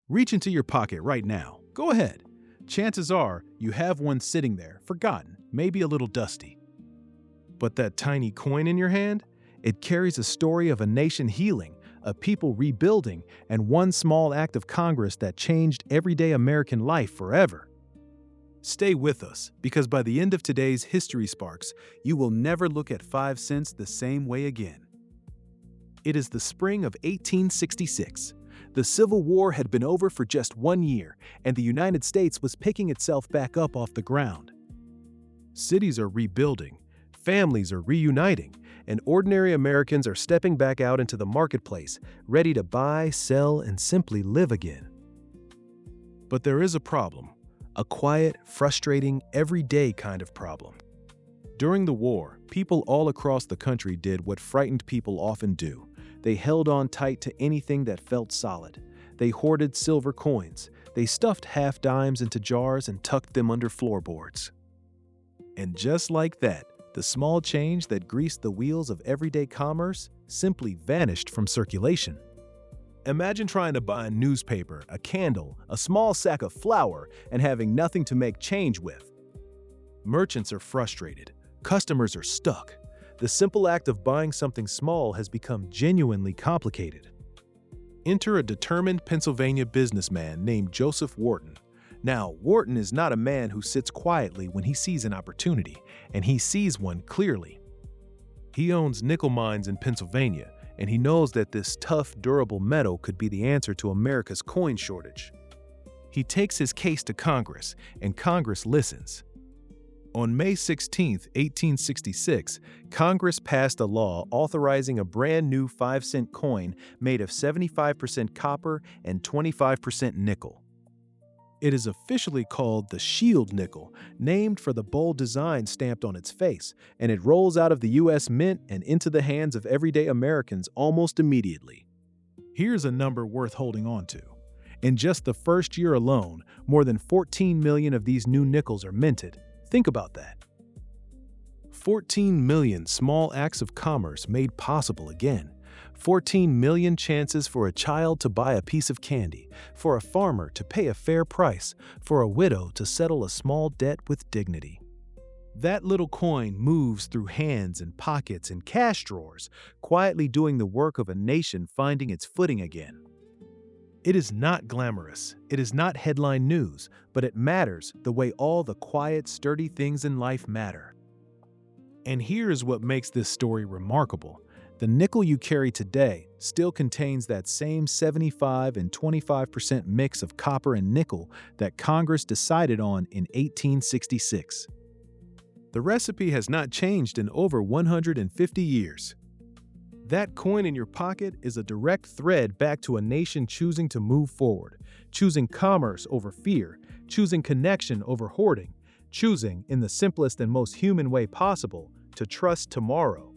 Reach into your pocket right now. Go ahead. Chances are you have one sitting there, forgotten, maybe a little dusty. But that tiny coin in your hand? It carries a story of a nation healing, a people rebuilding, and one small act of Congress that changed everyday American life forever. Stay with us, because by the end of today's History Sparks, you will never look at 5 cents the same way again. It is the spring of 1866. The Civil War had been over for just 1 year, and the United States was picking itself back up off the ground. Cities are rebuilding, families are reuniting, and ordinary Americans are stepping back out into the marketplace, ready to buy, sell, and simply live again. But there is a problem. A quiet, frustrating, everyday kind of problem. During the war, people all across the country did what frightened people often do. They held on tight to anything that felt solid. They hoarded silver coins. They stuffed half dimes into jars and tucked them under floorboards. And just like that, the small change that greased the wheels of everyday commerce simply vanished from circulation. Imagine trying to buy a newspaper, a candle, a small sack of flour, and having nothing to make change with. Merchants are frustrated. Customers are stuck. The simple act of buying something small has become genuinely complicated. Enter a determined Pennsylvania businessman named Joseph Wharton. Now, Wharton is not a man who sits quietly when he sees an opportunity, and he sees one clearly. He owns nickel mines in Pennsylvania, and he knows that this tough, durable metal could be the answer to America's coin shortage. He takes his case to Congress, and Congress listens. On May 16, 1866, Congress passed a law authorizing a brand new 5-cent coin made of 75% copper and 25% nickel. It is officially called the Shield nickel, named for the bold design stamped on its face, and it rolls out of the U.S. Mint and into the hands of everyday Americans almost immediately. Here's a number worth holding on to. In just the first year alone, more than 14 million of these new nickels are minted. Think about that. 14 million small acts of commerce made possible again. 14 million chances for a child to buy a piece of candy, for a farmer to pay a fair price, for a widow to settle a small debt with dignity. That little coin moves through hands and pockets and cash drawers, quietly doing the work of a nation finding its footing again. It is not glamorous, it is not headline news, but it matters the way all the quiet, sturdy things in life matter. And here is what makes this story remarkable. The nickel you carry today still contains that same 75 and 25% mix of copper and nickel that Congress decided on in 1866. The recipe has not changed in over 150 years. That coin in your pocket is a direct thread back to a nation choosing to move forward, choosing commerce over fear, choosing connection over hoarding, choosing, in the simplest and most human way possible, to trust tomorrow.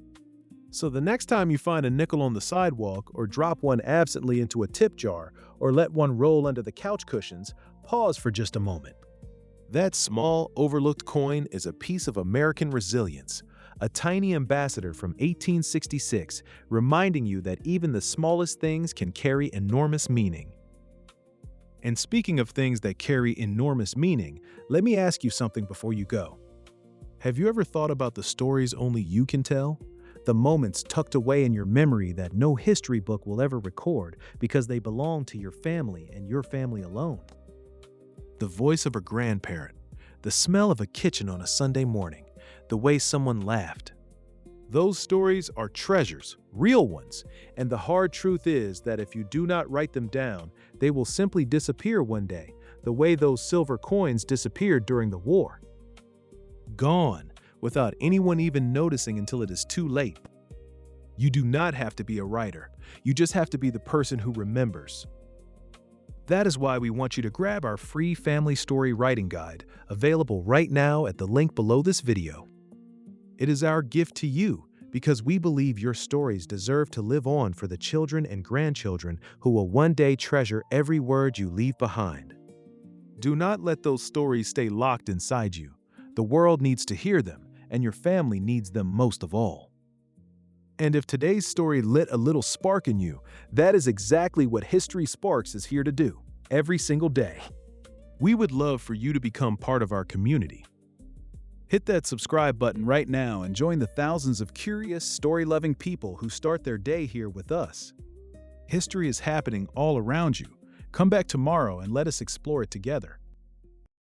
So the next time you find a nickel on the sidewalk or drop one absently into a tip jar or let one roll under the couch cushions, pause for just a moment. That small, overlooked coin is a piece of American resilience, a tiny ambassador from 1866 reminding you that even the smallest things can carry enormous meaning. And speaking of things that carry enormous meaning, let me ask you something before you go. Have you ever thought about the stories only you can tell? The moments tucked away in your memory that no history book will ever record because they belong to your family and your family alone. The voice of a grandparent, the smell of a kitchen on a Sunday morning, the way someone laughed. Those stories are treasures, real ones, and the hard truth is that if you do not write them down, they will simply disappear one day, the way those silver coins disappeared during the war. Gone, without anyone even noticing until it is too late. You do not have to be a writer. You just have to be the person who remembers. That is why we want you to grab our free family story writing guide, available right now at the link below this video. It is our gift to you because we believe your stories deserve to live on for the children and grandchildren who will one day treasure every word you leave behind. Do not let those stories stay locked inside you. The world needs to hear them, and your family needs them most of all. And if today's story lit a little spark in you, that is exactly what History Sparks is here to do. every single day. We would love for you to become part of our community. Hit that subscribe button right now and join the thousands of curious, story-loving people who start their day here with us. History is happening all around you. Come back tomorrow and let us explore it together.